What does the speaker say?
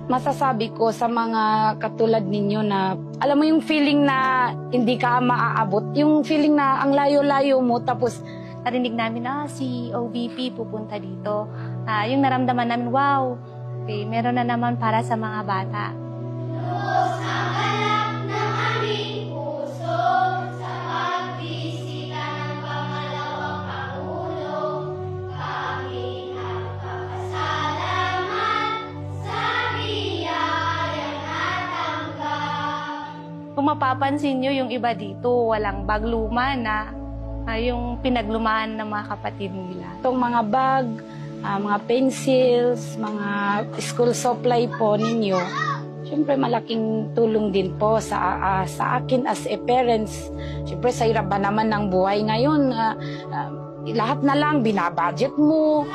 Masasabi ko sa mga katulad ninyo na, alam mo yung feeling na hindi ka maaabot, yung feeling na ang layo-layo mo, tapos narinig namin na si OVP pupunta dito. Yung naramdaman namin, wow, okay, meron na naman para sa mga bata. Lubos ang galak ng aming puso sa pagbisita ng pangalawang Pangulo. Kami nagpapasalamat sa biyayang natanggap. Kung mapapansin nyo yung iba dito, walang bag luma na yung pinaglumaan ng mga kapatid nila. itong mga bag, mga pencils, mga school supply po ninyo, siyempre malaking tulong din po sa akin as a parents. Siyempre sa hirap ba naman ng buhay ngayon, lahat na lang binabudget mo.